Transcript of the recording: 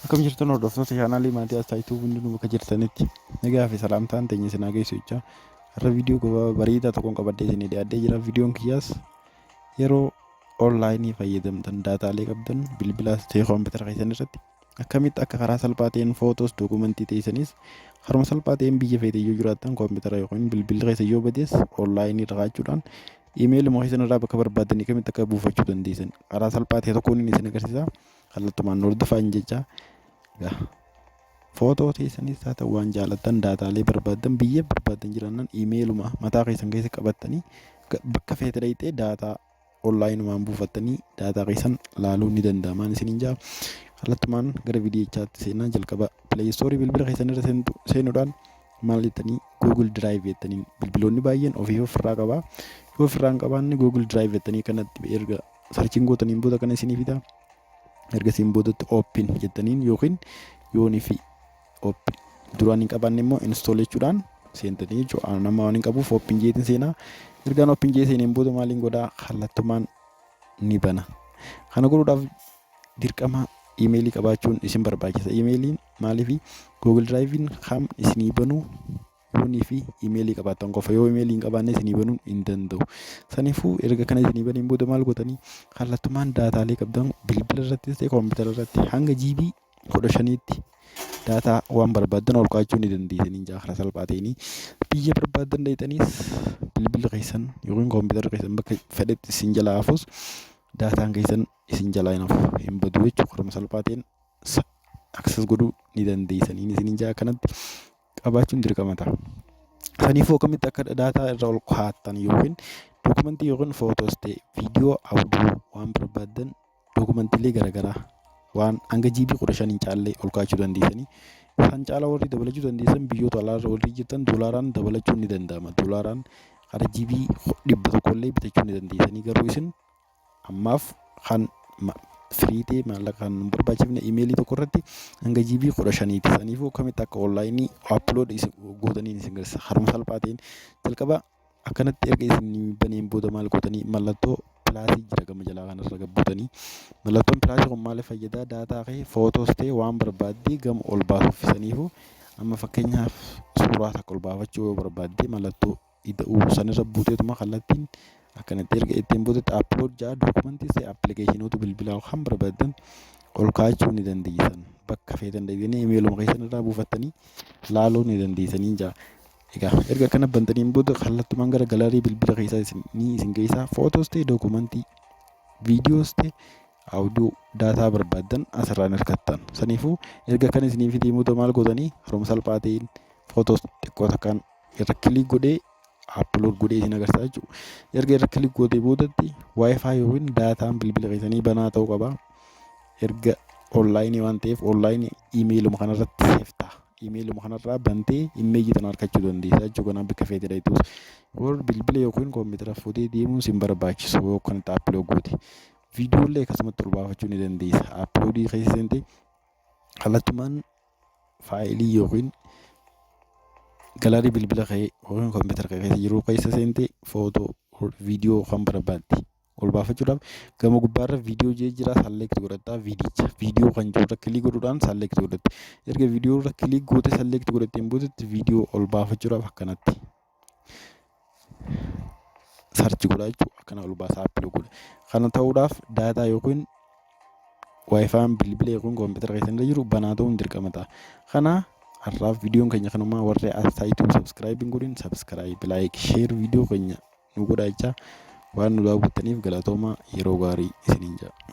Akkam jirtan hordoftoota chaanaalii maatii Astaayituu hundinuu bakka jirtanitti nagaa fi salaamtaan teenya isin haa geessu jecha har'a viidiyoo gabaabaa bareedaa tokkoon qabadhee isinii dhiyaadhee jira. Viidiyoon kiyyaas yeroo onlaayinii fayyadamtan daataalee qabdan bilbilaas ta'ee koompitara keessan irratti akkamitti akka karaa salphaa ta'een footoos dookumentii teessanis haruma salphaa ta'een biyya feetee yoo jiraattan koompitara yookiin bilbilli keessa yoo badees onlaayinii raqaachuudhaan iimeeluma keessan irraa bakka barbaaddan akkamitti akka buufachuu dandeessan karaa salphaa ta'e tokkoon isin agarsiisa. Kallattumaan hordofaan jecha footoo teessanis haa ta'u waan jaalattan daataalee barbaadan biyya barbaadan jiraannan iimeeluma mataa keessan keessa qabattanii bakka feete dhayxee daataa onlaayinumaan buufattanii daataa keessan laaluu ni danda'amaan isiniin jaa. Kallattumaan gara viidiyochaatti seenaa jalqaba pileeyistoorii bilbila keessan irra seenuudhaan maal jettanii Google Drive jettanii bilbiloonni baay'een ofii ofirraa qabaa. Yoo ofirraa hin qabaanne Google Drive jettanii kanatti erga sarchiin gootaniin booda kana isinii fida. Erga isin boodatti open jettaniin yookiin yoonii fi open duraan hin qabaanne immoo install jechuudhaan seentanii jechuudha. Nama waan hin qabuuf open jeetiin seenaa. Ergaan open jee seeneen booda maaliin godhaa kallattumaan ni bana. Kana godhuudhaaf dirqama iimeelii qabaachuun isin barbaachisa. Iimeeliin maaliif Google Drive'n kam isinii banuu yoonii fi iimeelii qabaattan qofa. Yoo iimeelii hin qabaanne isinii banuu hin danda'u. Saniifuu erga kana isinii baneen booda maal gootanii kallattumaan daataalee qabdan bilbila irrattis ta'e koompitara irratti hanga GB 15tti daataa waan barbaadan ol kaa'achuu ni dandeessanii jaakara salphaa ta'anii biyya barbaadan dhayxaniis bilbila keessan yookiin koompitara keessan bakka fedhetti isin jalaa hafus daataan keessan isin jalaa hin badu jechuudha. Karuma salphaa ta'een akses godhuu ni dandeessanii isin jaa kanatti qabaachuun dirqama ta'a. Saniifuu akkamitti akka daataa irra ol kaa'attan yookiin dookumentii yookiin footoos ta'e viidiyoo audio waan barbaadan dookumentiilee garaagaraa waan hanga GB 15 hin caalle ol kaa'achuu dandeessanii. Kan caalaa warri dabalachuu dandeessan biyyoota alaarra warri jirtan doolaaraan dabalachuun ni danda'ama. Doolaaraan gara GB 100 illee bitachuu ni dandeessanii. Garuu isin ammaaf kan firii ta'e maallaqa kan hin barbaachifne iimeelii tokko irratti hanga GB 15ti. Saniifuu akkamitti akka onlaayinii upload gootanii isin agarsiisa. Haruma salphaa ta'een jalqaba akkanatti erga isin baneen booda maal gootanii mallattoo pilaasii jira gama jalaa kanarra gabbuutanii mallattoon pilaasii kun maaliif fayyadaa daataa kee footoos ta'e waan barbaaddee gama ol baasuuf. Saniifuu amma fakkeenyaaf suuraa takka ol baafachuu yoo barbaaddee mallattoo ida'uu sanirra buuteetuma kallattiin akkanatti erga ittiin boodatti upload jaa dookumentii ta'e appilikeeshinoota bilbilaa kan barbaadan ol kaa'achuu ni dandeessan. Bakka feetan dhaqanii iimeeluma keessan irraa buufattanii laaluu ni dandeessanii jaa. Egaa erga kana bantaniin booda kallattumaan gara galaarii bilbila keessaa isin keessaa footoos ta'e dookumentii viidiyoos ta'e audio daataa barbaadan asirraan hirkattan. Saniifuu erga kana isinii fidee booda maal gootanii haruma salphaa ta'een footoos xiqqoo takkaan irra kilik godhee upload godhee isin agarsiisa jechuudha. Erga irra kilik gootee boodatti wifi yookiin daataan bilbila keessanii banaa ta'uu qaba. Erga onlaayinii waan ta'eef onlaayinii iimeeluma kanarratti seeftaa. Iimeeluma kanarraa bantee imeejii tan argachuu dandeessa jechuudha. Kanaaf bakka feete dhaytuus warra bilbila yookiin koompitara fuutee deemuun sin barbaachisu yoo kanatti upload goote. Viidiyoolee akkasumatti ol baafachuu ni dandeessa. Uploadii keessa seentee kallattumaan faayilii yookiin galaarii bilbila kee yookiin koompitara keessa jiru keessa seentee footoo viidiyoo kan barbaadde ol baafachuudhaaf gama gubbaarra viidiyoo jee jira select godhattaa viidiyoo kan jiru irra kilik godhuudhaan select godhatte. Erga viidiyoo irra kilik goote select godhatteen boodatti viidiyoo ol baafachuudhaaf akkanatti sarchi godhaa jechuudha. Akkana ol baasaa upload godha. Kana ta'uudhaaf daataa yookiin waayifaan bilbila yookiin koompitara keessan irra jiru banaa ta'uun dirqama ta'a. Kana har'aaf viidiyoon keenya kanumaa warri Astaayituu subscribe hin godhin subscribe like share viidiyoo keenya nu godhaa jecha waan nu daawwattaniif galatoomaa yeroo gaarii isiniin jedha.